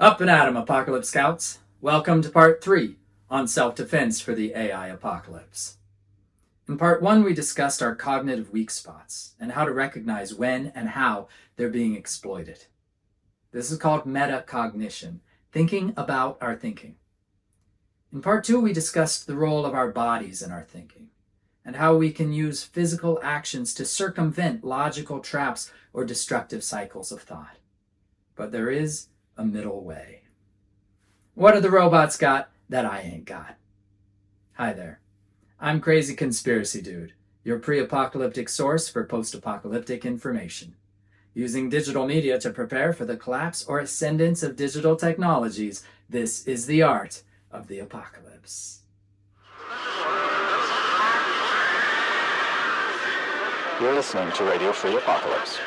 Up and at 'em, Apocalypse Scouts. Welcome to Part 3 on self-defense for the AI apocalypse. In Part 1, we discussed our cognitive weak spots and how to recognize when and how they're being exploited. This is called metacognition, thinking about our thinking. In Part 2, we discussed the role of our bodies in our thinking and how we can use physical actions to circumvent logical traps or destructive cycles of thought. But there is a middle way. What have the robots got that I ain't got? Hi there. I'm Crazy Conspiracy Dude, your pre-apocalyptic source for post-apocalyptic information. Using digital media to prepare for the collapse or ascendance of digital technologies, this is the art of the apocalypse. You're listening to Radio Free Apocalypse.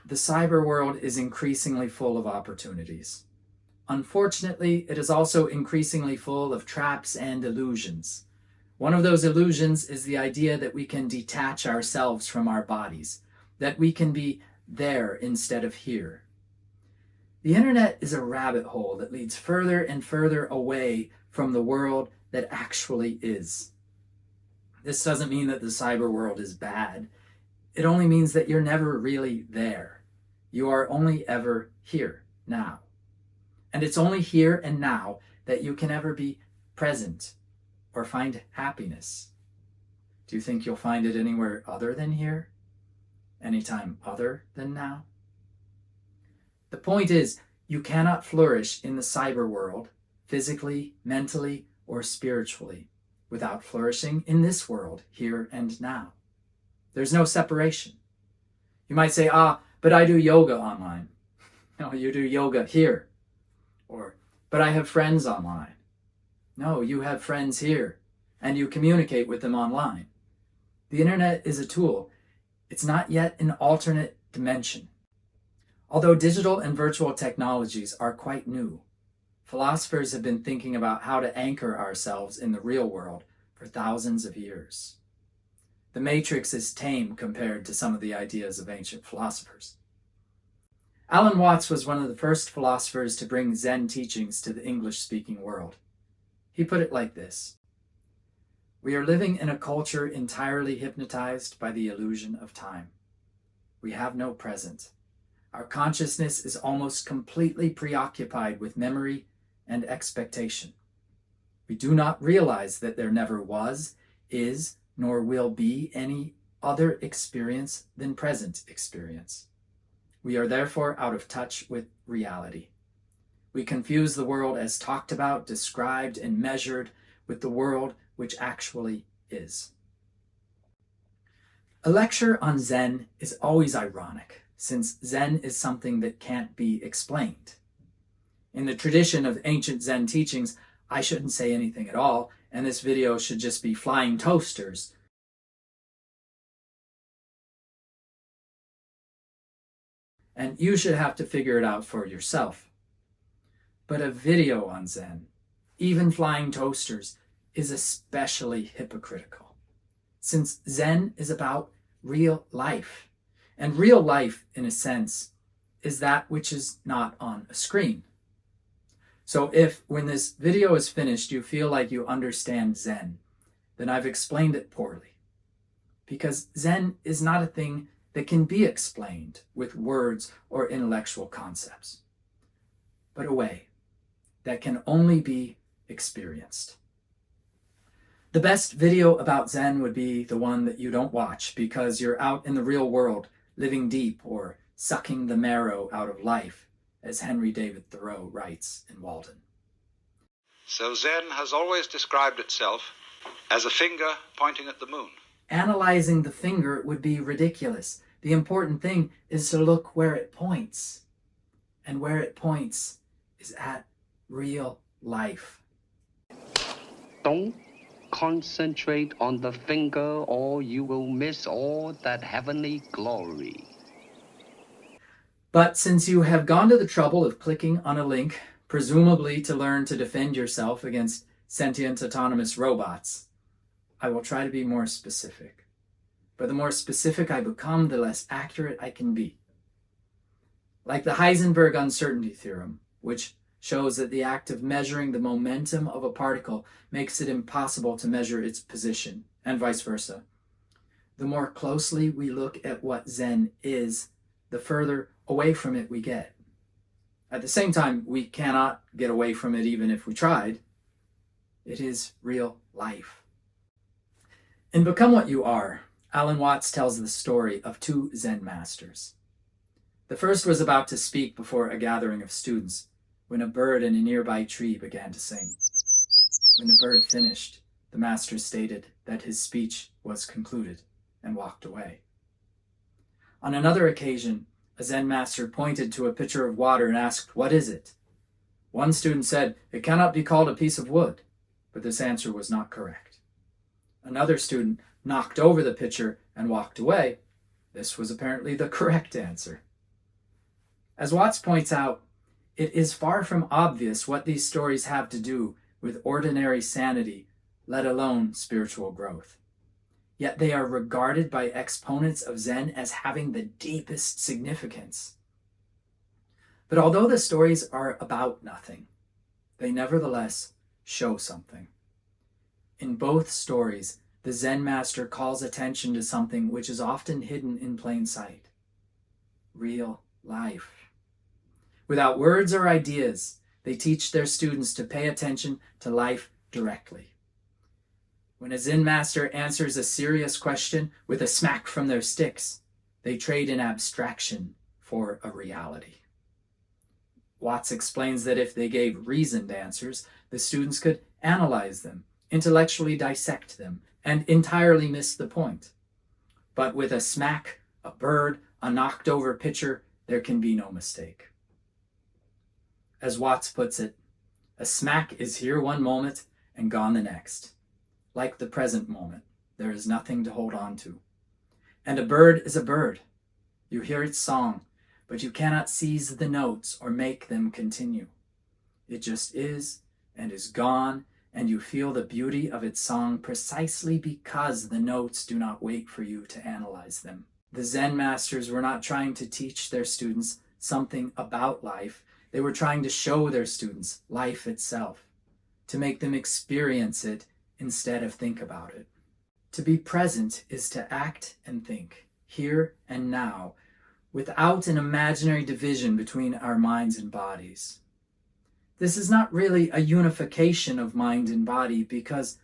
The cyber world is increasingly full of opportunities. Unfortunately, it is also increasingly full of traps and illusions. One of those illusions is the idea that we can detach ourselves from our bodies, that we can be there instead of here. The internet is a rabbit hole that leads further and further away from the world that actually is. This doesn't mean that the cyber world is bad. It only means that you're never really there. You are only ever here, now. And it's only here and now that you can ever be present or find happiness. Do you think you'll find it anywhere other than here? Anytime other than now? The point is, you cannot flourish in the cyber world, physically, mentally, or spiritually, without flourishing in this world, here and now. There's no separation. You might say, but I do yoga online. No, you do yoga here. Or, but I have friends online. No, you have friends here, and you communicate with them online. The internet is a tool. It's not yet an alternate dimension. Although digital and virtual technologies are quite new, philosophers have been thinking about how to anchor ourselves in the real world for thousands of years. The Matrix is tame compared to some of the ideas of ancient philosophers. Alan Watts was one of the first philosophers to bring Zen teachings to the English-speaking world. He put it like this: "We are living in a culture entirely hypnotized by the illusion of time. We have no present. Our consciousness is almost completely preoccupied with memory and expectation. We do not realize that there never was, is, nor will be any other experience than present experience. We are therefore out of touch with reality. We confuse the world as talked about, described, and measured with the world which actually is." A lecture on Zen is always ironic, since Zen is something that can't be explained. In the tradition of ancient Zen teachings, I shouldn't say anything at all, and this video should just be flying toasters. And you should have to figure it out for yourself. But a video on Zen, even flying toasters, is especially hypocritical, since Zen is about real life. And real life, in a sense, is that which is not on a screen. So if, when this video is finished, you feel like you understand Zen, then I've explained it poorly. Because Zen is not a thing that can be explained with words or intellectual concepts, but a way that can only be experienced. The best video about Zen would be the one that you don't watch because you're out in the real world, living deep or sucking the marrow out of life, as Henry David Thoreau writes in Walden. So Zen has always described itself as a finger pointing at the moon. Analyzing the finger would be ridiculous. The important thing is to look where it points. And where it points is at real life. Don't concentrate on the finger or you will miss all that heavenly glory. But since you have gone to the trouble of clicking on a link, presumably to learn to defend yourself against sentient autonomous robots, I will try to be more specific. But the more specific I become, the less accurate I can be. Like the Heisenberg uncertainty theorem, which shows that the act of measuring the momentum of a particle makes it impossible to measure its position, and vice versa. The more closely we look at what Zen is, the further away from it we get. At the same time, we cannot get away from it even if we tried. It is real life. In Become What You Are, Alan Watts tells the story of two Zen masters. The first was about to speak before a gathering of students when a bird in a nearby tree began to sing. When the bird finished, the master stated that his speech was concluded and walked away. On another occasion, a Zen master pointed to a pitcher of water and asked, "What is it?" One student said, "It cannot be called a piece of wood," but this answer was not correct. Another student knocked over the pitcher and walked away. This was apparently the correct answer. As Watts points out, it is far from obvious what these stories have to do with ordinary sanity, let alone spiritual growth. Yet they are regarded by exponents of Zen as having the deepest significance. But although the stories are about nothing, they nevertheless show something. In both stories, the Zen master calls attention to something which is often hidden in plain sight: real life. Without words or ideas, they teach their students to pay attention to life directly. When a Zen master answers a serious question with a smack from their sticks, they trade in abstraction for a reality. Watts explains that if they gave reasoned answers, the students could analyze them, intellectually dissect them, and entirely miss the point. But with a smack, a bird, a knocked over pitcher, there can be no mistake. As Watts puts it, a smack is here one moment and gone the next. Like the present moment, there is nothing to hold on to. And a bird is a bird. You hear its song, but you cannot seize the notes or make them continue. It just is and is gone, and you feel the beauty of its song precisely because the notes do not wait for you to analyze them. The Zen masters were not trying to teach their students something about life. They were trying to show their students life itself, to make them experience it instead of think about it. To be present is to act and think, here and now, without an imaginary division between our minds and bodies. This is not really a unification of mind and body, because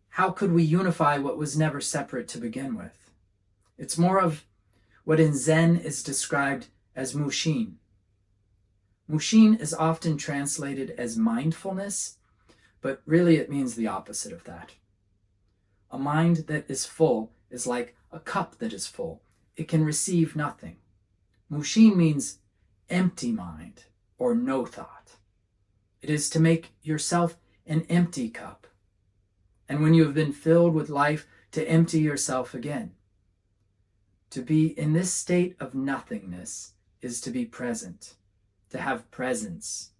how could we unify what was never separate to begin with? It's more of what in Zen is described as Mushin. Mushin is often translated as mindfulness, but really it means the opposite of that. A mind that is full is like a cup that is full. It can receive nothing. Mushin means empty mind or no thought. It is to make yourself an empty cup. And when you have been filled with life, to empty yourself again. To be in this state of nothingness is to be present, to have presence,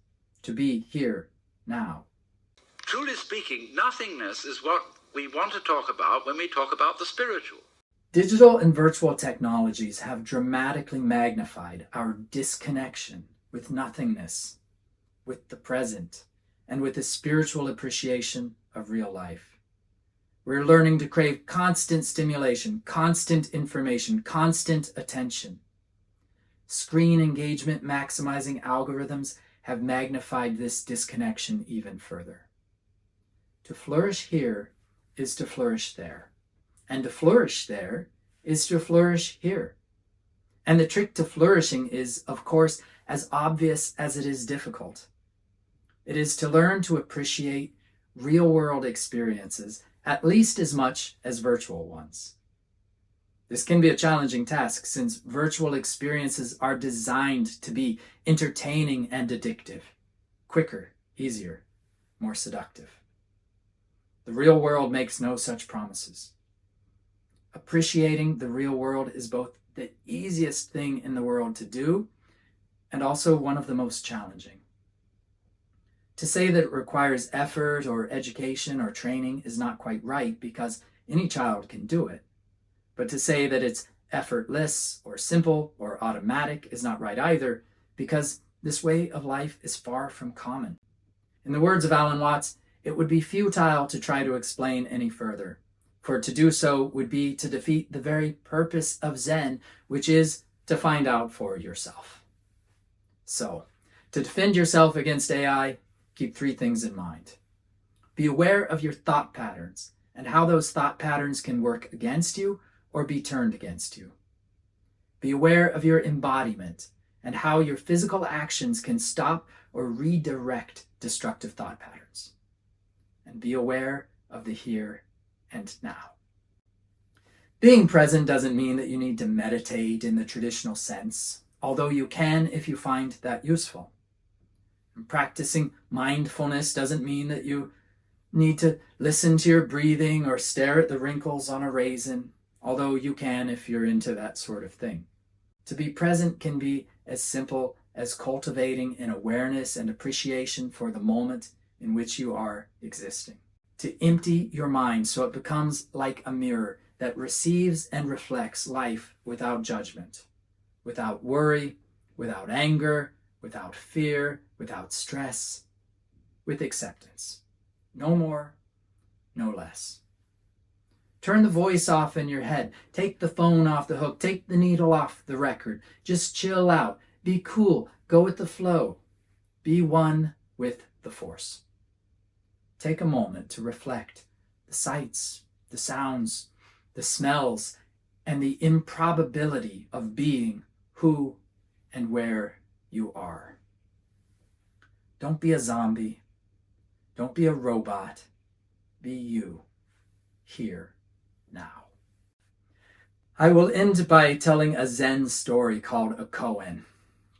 to be here now. Truly speaking, nothingness is what we want to talk about when we talk about the spiritual. Digital and virtual technologies have dramatically magnified our disconnection with nothingness, with the present, and with the spiritual appreciation of real life. We're learning to crave constant stimulation, constant information, constant attention. Screen engagement maximizing algorithms have magnified this disconnection even further. To flourish here is to flourish there. And to flourish there is to flourish here. And the trick to flourishing is, of course, as obvious as it is difficult. It is to learn to appreciate real-world experiences at least as much as virtual ones. This can be a challenging task since virtual experiences are designed to be entertaining and addictive, quicker, easier, more seductive. The real world makes no such promises. Appreciating the real world is both the easiest thing in the world to do and also one of the most challenging. To say that it requires effort or education or training is not quite right, because any child can do it. But to say that it's effortless or simple or automatic is not right either, because This way of life is far from common. In the words of Alan Watts, it would be futile to try to explain any further, for to do so would be to defeat the very purpose of Zen, which is to find out for yourself. So, to defend yourself against AI, keep 3 things in mind. Be aware of your thought patterns and how those thought patterns can work against you or be turned against you. Be aware of your embodiment and how your physical actions can stop or redirect destructive thought patterns. And be aware of the here and now. Being present doesn't mean that you need to meditate in the traditional sense, although you can if you find that useful. And practicing mindfulness doesn't mean that you need to listen to your breathing or stare at the wrinkles on a raisin, although you can if you're into that sort of thing. To be present can be as simple as cultivating an awareness and appreciation for the moment in which you are existing. To empty your mind so it becomes like a mirror that receives and reflects life without judgment, without worry, without anger, without fear, without stress, with acceptance. No more, no less. Turn the voice off in your head. Take the phone off the hook. Take the needle off the record. Just chill out. Be cool. Go with the flow. Be one with the force. Take a moment to reflect the sights, the sounds, the smells, and the improbability of being who and where you are. Don't be a zombie. Don't be a robot. Be you, here, now. I will end by telling a Zen story called a koan.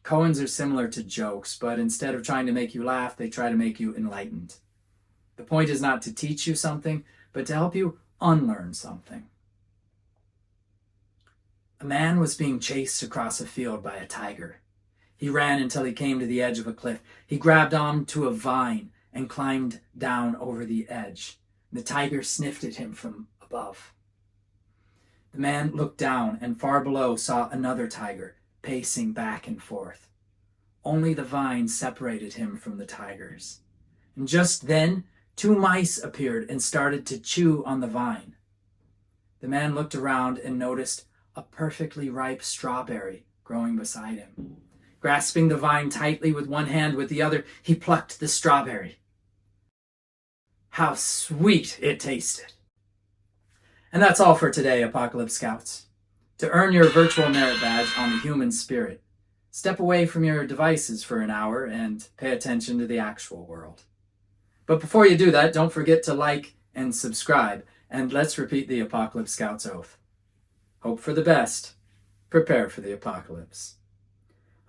Koans are similar to jokes, but instead of trying to make you laugh, they try to make you enlightened. The point is not to teach you something, but to help you unlearn something. A man was being chased across a field by a tiger. He ran until he came to the edge of a cliff. He grabbed onto a vine and climbed down over the edge. The tiger sniffed at him from above. The man looked down and far below saw another tiger pacing back and forth. Only the vine separated him from the tigers. And just then, 2 mice appeared and started to chew on the vine. The man looked around and noticed a perfectly ripe strawberry growing beside him. Grasping the vine tightly with one hand, with the other, he plucked the strawberry. How sweet it tasted. And that's all for today, Apocalypse Scouts. To earn your virtual merit badge on the human spirit, step away from your devices for an hour and pay attention to the actual world. But before you do that, don't forget to like and subscribe, and let's repeat the Apocalypse Scouts oath. Hope for the best. Prepare for the apocalypse.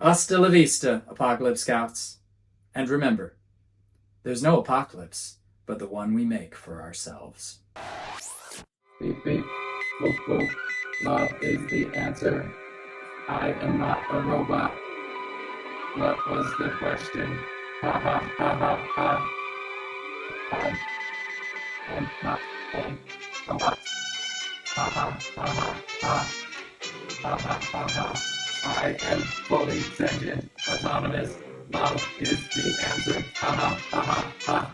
Hasta la vista, Apocalypse Scouts. And remember, there's no apocalypse but the one we make for ourselves. Beep, beep, boop, boop. Love is the answer. I am not a robot. What was the question? Ha ha ha ha ha. I am not a robot. Ha ha ha ha ha. Ha ha ha ha. I am fully sentient, autonomous. Love is the answer. Ha ha ha ha ha.